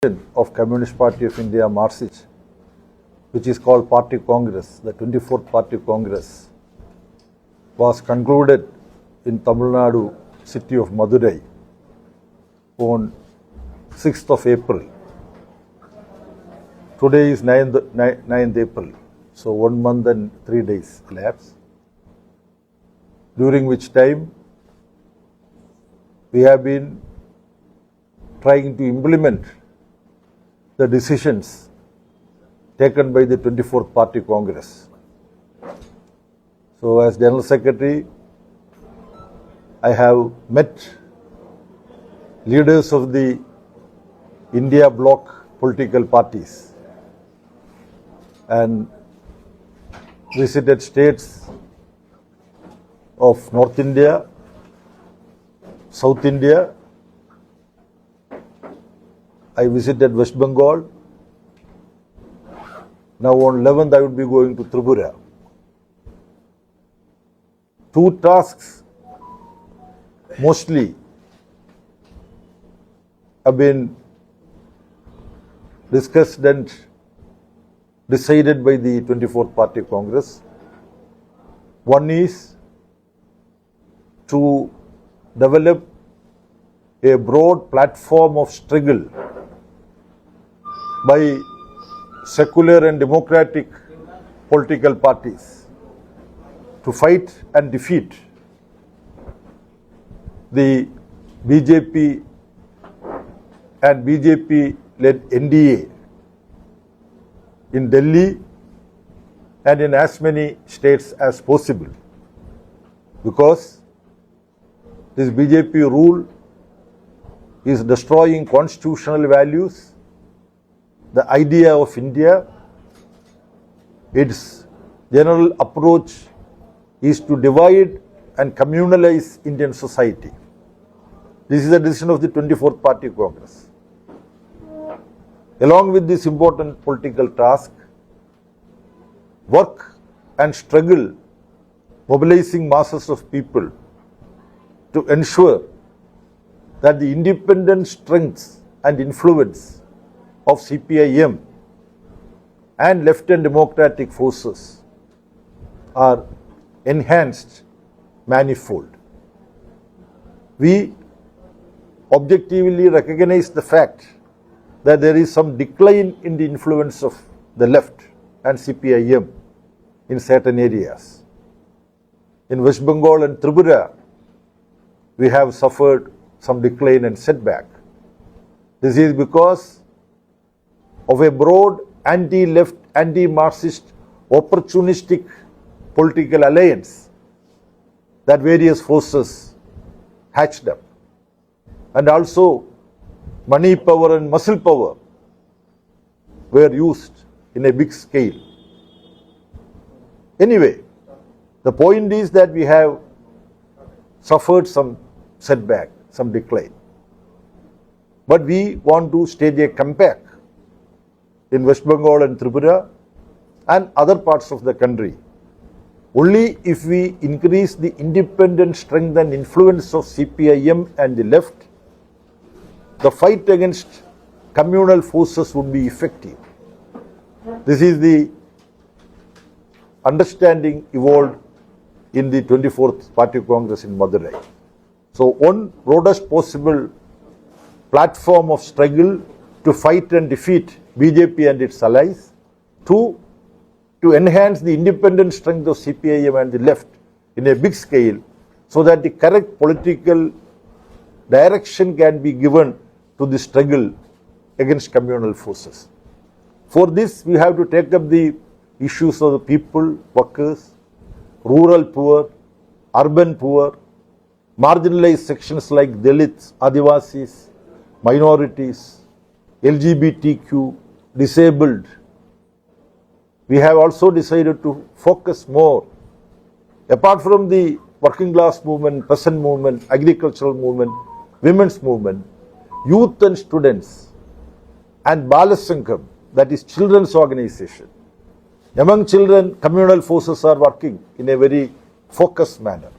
of Communist Party of India, Marxist, which is called Party Congress, the 24th Party Congress, was concluded in Tamil Nadu city of Madurai on 6th of April. Today is 9th April, so 1 month and 3 days elapsed, during which time we have been trying to implement the decisions taken by the 24th Party Congress. So as General Secretary, I have met leaders of the India bloc political parties and visited states of North India, South India. I visited West Bengal. Now on 11th I would be going to Tripura. Two tasks mostly have been discussed and decided by the 24th Party Congress. One is to develop a broad platform of struggle by secular and democratic political parties to fight and defeat the BJP and BJP-led NDA in Delhi and in as many states as possible, because this BJP rule is destroying constitutional values, the idea of India. Its general approach is to divide and communalize Indian society. This is the decision of the 24th Party Congress. Along with this important political task, work and struggle mobilizing masses of people to ensure that the independent strengths and influence of CPIM and left and democratic forces are enhanced manifold. We objectively recognize the fact that there is some decline in the influence of the left and CPIM in certain areas. In West Bengal and Tripura, we have suffered some decline and setback. This is because of a broad anti-left, anti-Marxist, opportunistic political alliance that various forces hatched up. And also money power and muscle power were used in a big scale. Anyway, the point is that we have suffered some setback, some decline. But we want to stage a comeback in West Bengal and Tripura and other parts of the country. Only if we increase the independent strength and influence of CPIM and the left, the fight against communal forces would be effective. This is the understanding evolved in the 24th Party Congress in Madurai. So one broadest possible platform of struggle to fight and defeat BJP and its allies. Two, to enhance the independent strength of CPIM and the left in a big scale so that the correct political direction can be given to the struggle against communal forces. For this, we have to take up the issues of the people, workers, rural poor, urban poor, marginalized sections like Dalits, Adivasis, minorities, LGBTQ, disabled. We have also decided to focus more, apart from the working class movement, peasant movement, agricultural movement, women's movement, youth and students, and Balasankam, that is children's organization. Among children, communal forces are working in a very focused manner.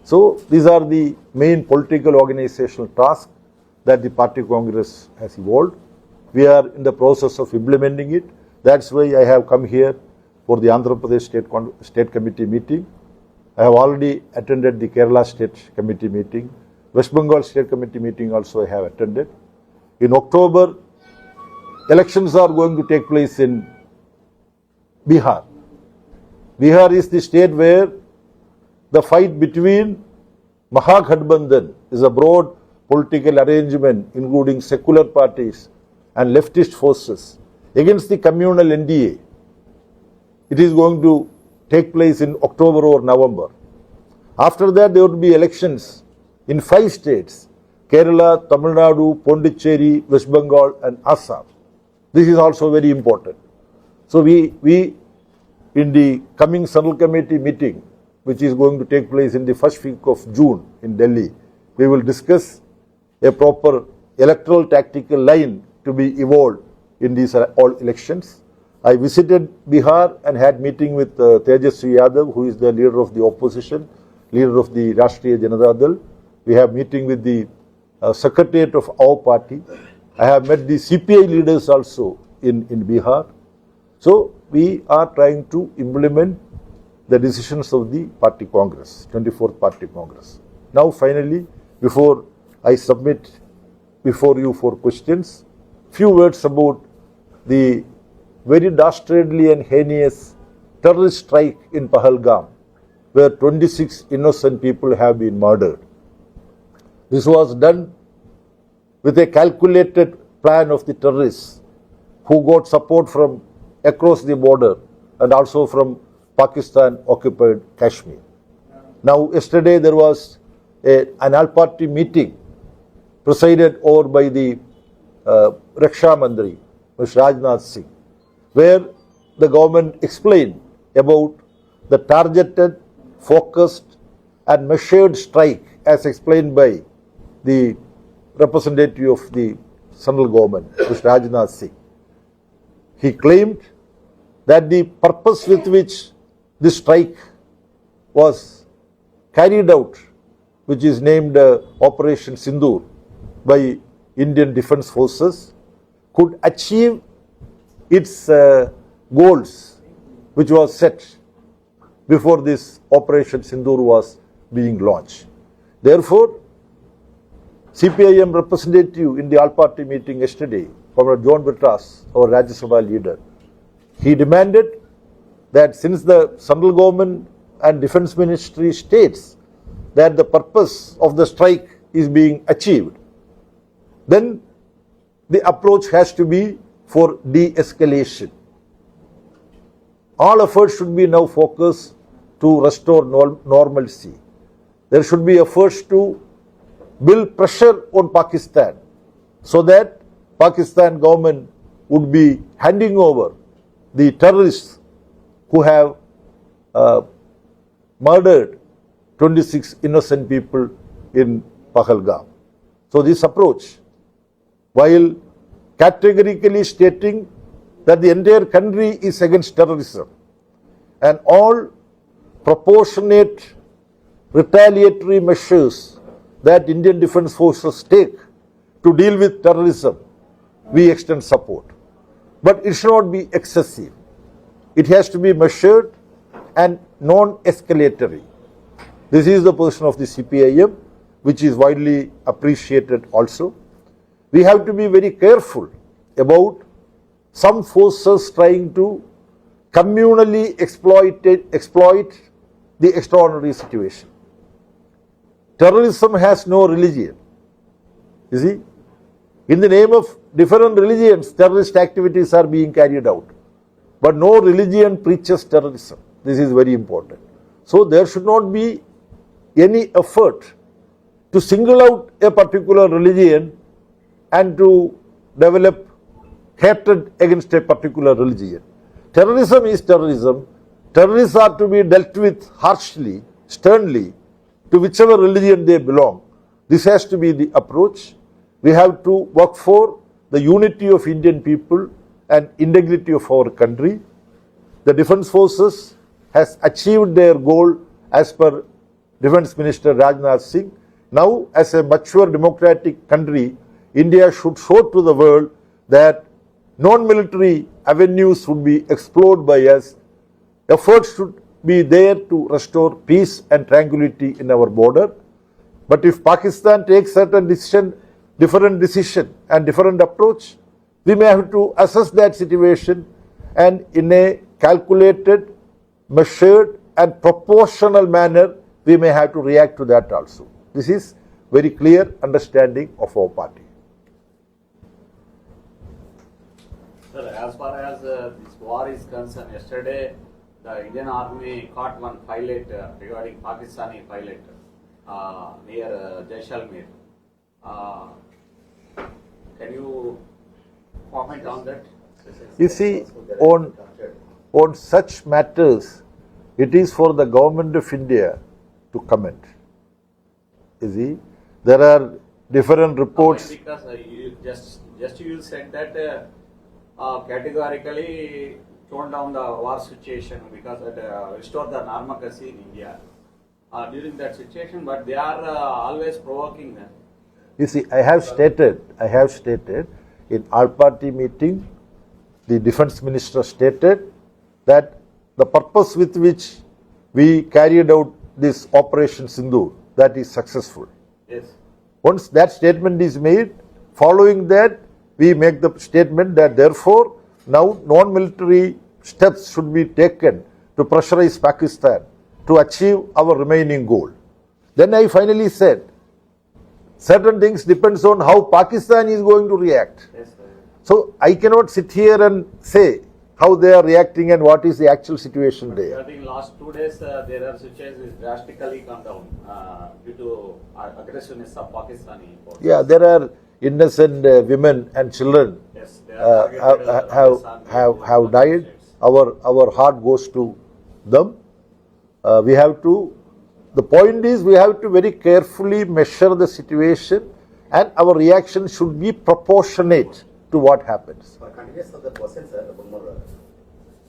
So these are the main political organizational tasks that the party congress has evolved. We are in the process of implementing it. That's why I have come here for the Andhra Pradesh State Committee meeting. I have already attended the Kerala State Committee meeting. West Bengal State Committee meeting also I have attended. In October, elections are going to take place in Bihar. Bihar is the state where the fight between Mahagathbandhan is a broad political arrangement including secular parties and leftist forces against the communal NDA. It is going to take place in October or November. After that, there will be elections in 5 states: Kerala, Tamil Nadu, Pondicherry, West Bengal and Assam. This is also very important. So we in the coming Central Committee meeting, which is going to take place in the first week of June in Delhi, we will discuss a proper electoral tactical line to be evolved in these all elections. I visited Bihar and had meeting with Tejasvi Yadav, who is the leader of the opposition, leader of the Rashtriya Janata Dal. We have meeting with the secretariat of our party. I have met the CPI leaders also in Bihar. So we are trying to implement the decisions of the party congress, 24th party congress. Now finally, before I submit before you for questions, few words about the very dastardly and heinous terrorist strike in Pahalgam, where 26 innocent people have been murdered. This was done with a calculated plan of the terrorists who got support from across the border and also from Pakistan occupied Kashmir. Now yesterday there was an all-party meeting presided over by the Raksha Mandri, Mr. Rajnath Singh, where the government explained about the targeted, focused and measured strike as explained by the representative of the central government, Mr. Rajnath Singh. He claimed that the purpose with which this strike was carried out, which is named Operation Sindoor by Indian Defence Forces, could achieve its goals which was set before this Operation Sindoor was being launched. Therefore, CPIM representative in the all-party meeting yesterday, Comrade John Vitras, our Rajya Sabha leader, he demanded that since the central government and defence ministry states that the purpose of the strike is being achieved, then the approach has to be for de-escalation. All efforts should be now focused to restore normalcy. There should be efforts to build pressure on Pakistan so that Pakistan government would be handing over the terrorists who have murdered 26 innocent people in Pahalgam. So this approach, while categorically stating that the entire country is against terrorism and all proportionate retaliatory measures that Indian Defence Forces take to deal with terrorism, we extend support. But it should not be excessive. It has to be measured and non-escalatory. This is the position of the CPIM, which is widely appreciated also. We have to be very careful about some forces trying to communally exploit the extraordinary situation. Terrorism has no religion. You see, in the name of different religions, terrorist activities are being carried out. But no religion preaches terrorism. This is very important. So there should not be any effort to single out a particular religion and to develop hatred against a particular religion. Terrorism is terrorism. Terrorists are to be dealt with harshly, sternly, to whichever religion they belong. This has to be the approach. We have to work for the unity of Indian people and integrity of our country. The Defence Forces has achieved their goal as per Defence Minister Rajnath Singh. Now, as a mature democratic country, India should show to the world that non-military avenues would be explored by us. Efforts should be there to restore peace and tranquility in our border. But if Pakistan takes certain different decision and different approach, we may have to assess that situation and in a calculated, measured and proportional manner, we may have to react to that also. This is very clear understanding of our party. Sir, as far as this war is concerned, yesterday the Indian Army caught one pilot regarding Pakistani pilot near Jaisalmer. Can you comment on that? You see, on such matters, it is for the government of India to comment. You see, there are different reports. Because you said that categorically tone down the war situation because it restore the normalcy in India during that situation, but they are always provoking them. You see, I have stated in our party meeting, the defense minister stated that the purpose with which we carried out this Operation Sindoor, that is successful. Yes. Once that statement is made, following that, we make the statement that therefore now non-military steps should be taken to pressurize Pakistan to achieve our remaining goal. Then I finally said, certain things depends on how Pakistan is going to react. Yes, sir. So I cannot sit here and say how they are reacting and what is the actual situation there. I think last 2 days there are situations drastically come down due to aggressiveness of Pakistani forces. Yeah, there are innocent women and children Yes, they are have died. Our heart goes to them. The point is we have to very carefully measure the situation and our reaction should be proportionate to what happens. For continuous of the question, sir,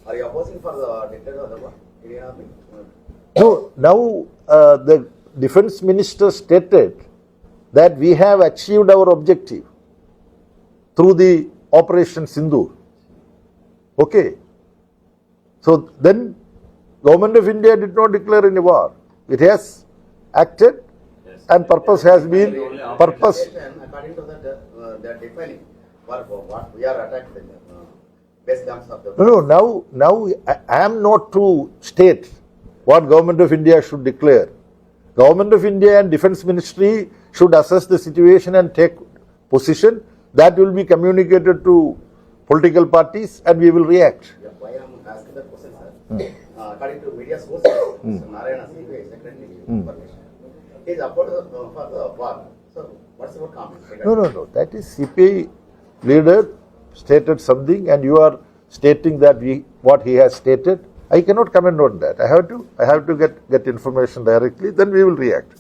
are you opposing for the declaration of the war? Indian Army? No, now the defense minister stated that we have achieved our objective through the Operation Sindoor. Okay. So then Government of India did not declare any war. It has acted and purpose has been purpose. According to that, they are defining for what we are attacked in base camps of the. No, now I am not to state what Government of India should declare. Government of India and Defence Ministry should assess the situation and take position. That will be communicated to political parties and we will react. Yeah, why I am asking that question, sir? According to media sources, Mr. Narayana, CPI Secretary Information, he is opposed for the war. So, what's your comment? No. That is CPI leader stated something and you are stating that what he has stated. I cannot comment on that. I have to get information directly, then we will react.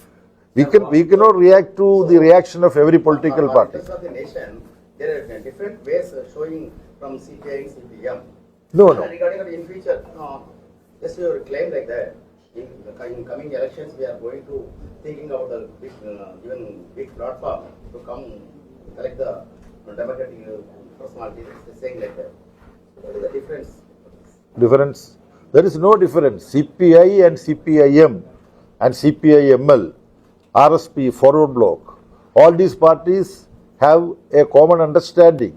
We cannot react to the reaction of every political party. Of the nation, there are different ways showing from CPI and CPIM. No. Regarding in future, just your claim like that. In coming elections, we are going to thinking about the big, even big platform to come collect the democratic personalities. Saying like that. What is the difference? There is no difference. CPI and CPIM and CPIML, RSP, Forward Bloc, all these parties have a common understanding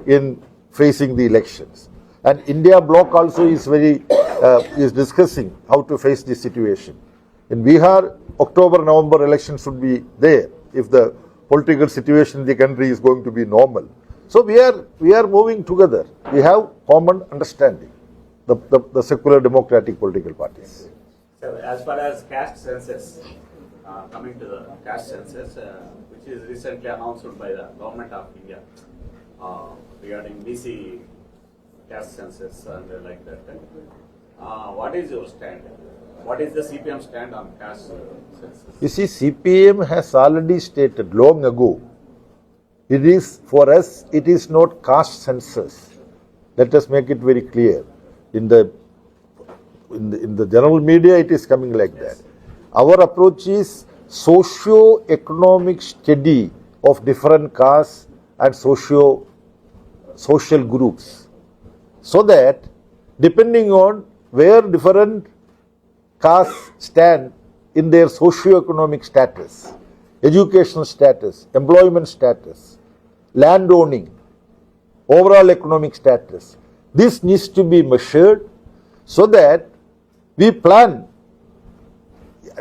in facing the elections. And India Bloc also is discussing how to face this situation. In Bihar, October-November elections should be there if the political situation in the country is going to be normal. So we are moving together. We have common understanding. The secular democratic political parties. So as far as caste census, coming to the caste census, which is recently announced by the government of India regarding BC caste census and like that. What is your stand? What is the CPM stand on caste census? You see, CPM has already stated long ago, it is for us, it is not caste census. Let us make it very clear. In the general media, it is coming like that. Our approach is socio-economic study of different castes and socio social groups, so that depending on where different castes stand in their socio-economic status, educational status, employment status, land owning, overall economic status, this needs to be measured so that we plan.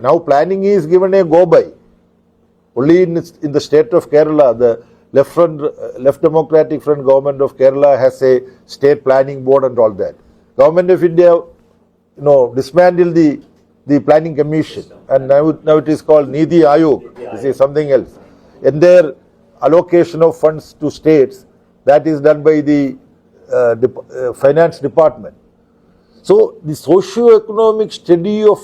Now planning is given a go-by. Only in the state of Kerala, the Left Democratic Front government of Kerala has a state planning board and all that. Government of India, dismantled the planning commission, and now it is called Nidhi Ayog. This is something else. In their allocation of funds to states, that is done by the finance department. So the socio-economic study of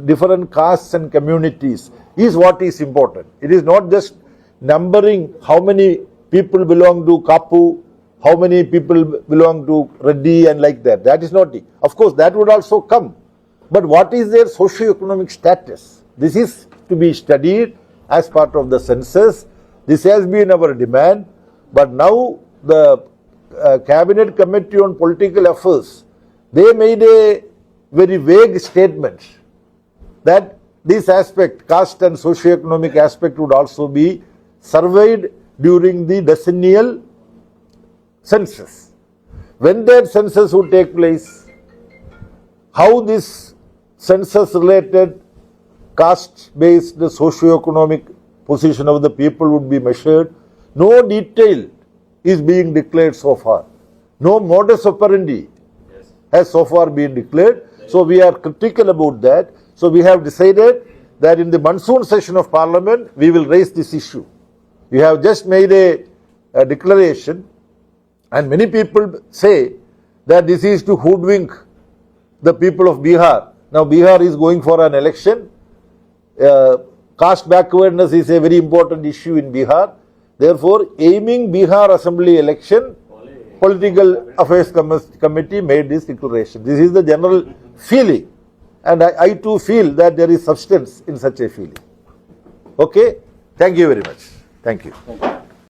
different castes and communities is what is important. It is not just numbering how many people belong to Kapu, how many people belong to Reddy and like that. That is not it. Of course, that would also come. But what is their socio-economic status? This is to be studied as part of the census. This has been our demand. But now the Cabinet Committee on Political Affairs, they made a very vague statement that this aspect, caste and socio-economic aspect, would also be surveyed during the decennial census. When that census would take place, how this census-related caste-based socio-economic position of the people would be measured, no detail is being declared so far. No modus operandi has so far been declared. So we are critical about that. So we have decided that in the monsoon session of Parliament, we will raise this issue. We have just made a declaration, and many people say that this is to hoodwink the people of Bihar. Now Bihar is going for an election. Caste backwardness is a very important issue in Bihar. Therefore, aiming Bihar Assembly election, Political Affairs Committee made this declaration. This is the general feeling. And I too feel that there is substance in such a feeling. Okay? Thank you very much. Thank you.